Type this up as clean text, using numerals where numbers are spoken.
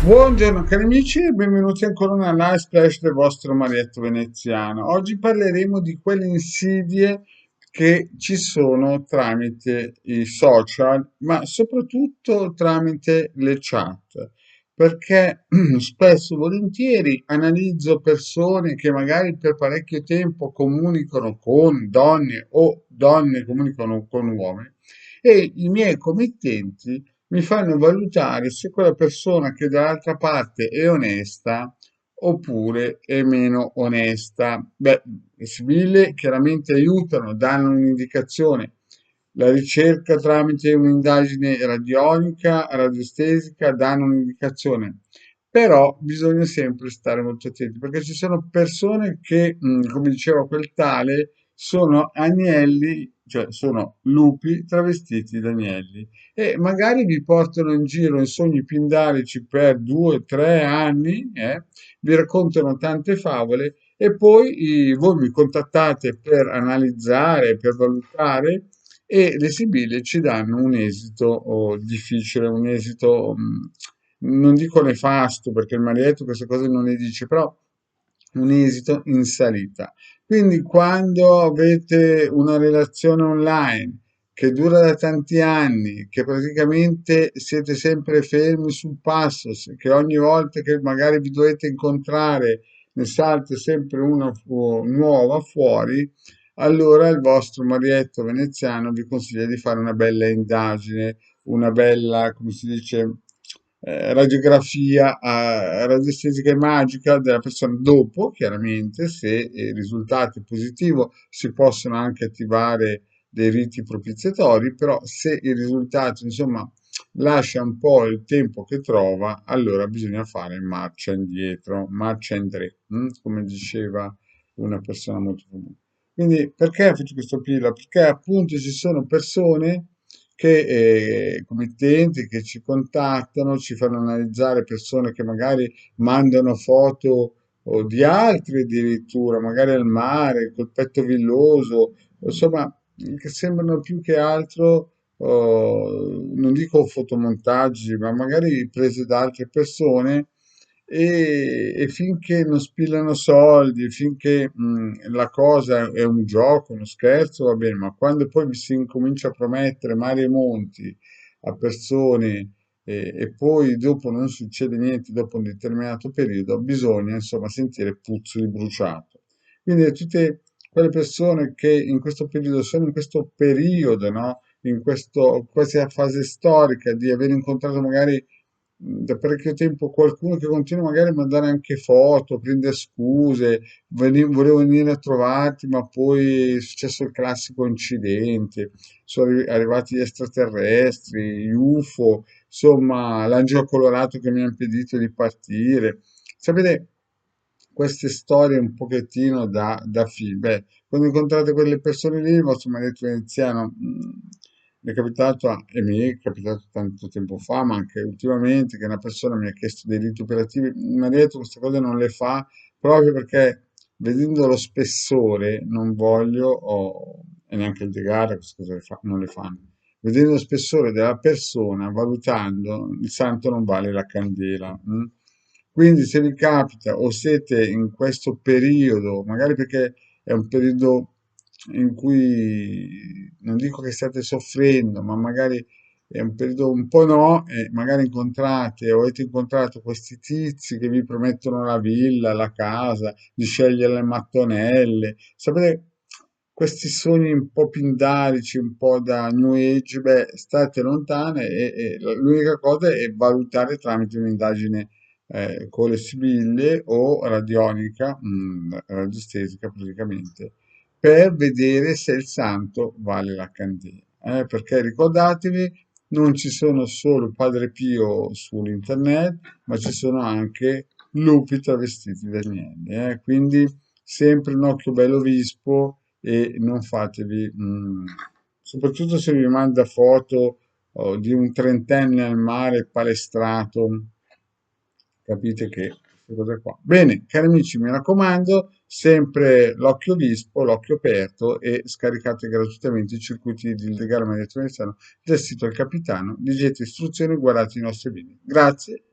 Buongiorno cari amici e benvenuti ancora a una live splash del vostro Marietto Veneziano. Oggi parleremo di quelle insidie che ci sono tramite i social, ma soprattutto tramite le chat, perché spesso e volentieri analizzo persone che magari per parecchio tempo comunicano con donne o donne comunicano con uomini e i miei committenti mi fanno valutare se quella persona che dall'altra parte è onesta oppure è meno onesta. Beh, le sibille chiaramente aiutano, danno un'indicazione. La ricerca tramite un'indagine radionica, radiostesica, danno un'indicazione. Però bisogna sempre stare molto attenti perché ci sono persone che, come diceva quel tale, sono agnelli, cioè sono lupi travestiti da agnelli e magari vi portano in giro in sogni pindarici per 2 o 3 anni, vi raccontano tante favole e poi voi mi contattate per analizzare, per valutare e le sibille ci danno un esito difficile, un esito, non dico nefasto perché il Marietto queste cose non le dice, però un esito in salita. Quindi quando avete una relazione online che dura da tanti anni, che praticamente siete sempre fermi sul passo, che ogni volta che magari vi dovete incontrare ne salta sempre una nuova fuori, allora il vostro Marietto veneziano vi consiglia di fare una bella indagine, una bella, come si dice, radiografia radiestetica e magica della persona. Dopo, chiaramente, se il risultato è positivo, si possono anche attivare dei riti propiziatori, però se il risultato, insomma, lascia un po' il tempo che trova, allora bisogna fare marcia indietro, marcia indietro, come diceva una persona molto famosa. Quindi perché faccio questo pillo? Perché appunto ci sono persone committenti che ci contattano, ci fanno analizzare persone che magari mandano foto o di altri addirittura, magari al mare, col petto villoso, insomma, che sembrano più che altro, non dico fotomontaggi, ma magari prese da altre persone e finché non spillano soldi, finché la cosa è un gioco, uno scherzo, va bene, ma quando poi vi si incomincia a promettere mari e monti a persone e poi dopo non succede niente dopo un determinato periodo, bisogna insomma sentire puzzo di bruciato. Quindi tutte quelle persone che in questo periodo sono in questo periodo, no? In questa fase storica di aver incontrato magari da parecchio tempo qualcuno che continua magari a mandare anche foto, prende scuse, volevo venire a trovarti, ma poi è successo il classico incidente, sono arrivati gli extraterrestri, gli UFO, insomma, l'angelo colorato che mi ha impedito di partire. Sapete, queste storie un pochettino da film. Beh, quando incontrate quelle persone lì, il vostro maledetto veneziano, mi è capitato, e mi è capitato tanto tempo fa, ma anche ultimamente, che una persona mi ha chiesto dei riti operativi, mi ha detto queste cose non le fa proprio perché vedendo lo spessore non voglio, e neanche il degare queste cose non le fanno. Vedendo lo spessore della persona, valutando, il santo non vale la candela. Quindi se vi capita o siete in questo periodo, magari perché è un periodo in cui non dico che state soffrendo, ma magari è un periodo un po' no, e magari incontrate o avete incontrato questi tizi che vi promettono la villa, la casa, di scegliere le mattonelle. Sapete, questi sogni un po' pindarici, un po' da New Age, beh, state lontane e l'unica cosa è valutare tramite un'indagine con le sibille o radionica, radiostesica praticamente, per vedere se il santo vale la candela. Perché ricordatevi, non ci sono solo Padre Pio sull'internet, ma ci sono anche lupi travestiti da agnelli. Quindi sempre un occhio bello vispo e non fatevi, soprattutto se vi manda foto di un trentenne al mare palestrato, capite che queste cose qua. Bene, cari amici, mi raccomando, sempre l'occhio vispo, l'occhio aperto e scaricate gratuitamente i circuiti di legale mediazione del sito del capitano, leggete istruzioni e guardate i nostri video. Grazie.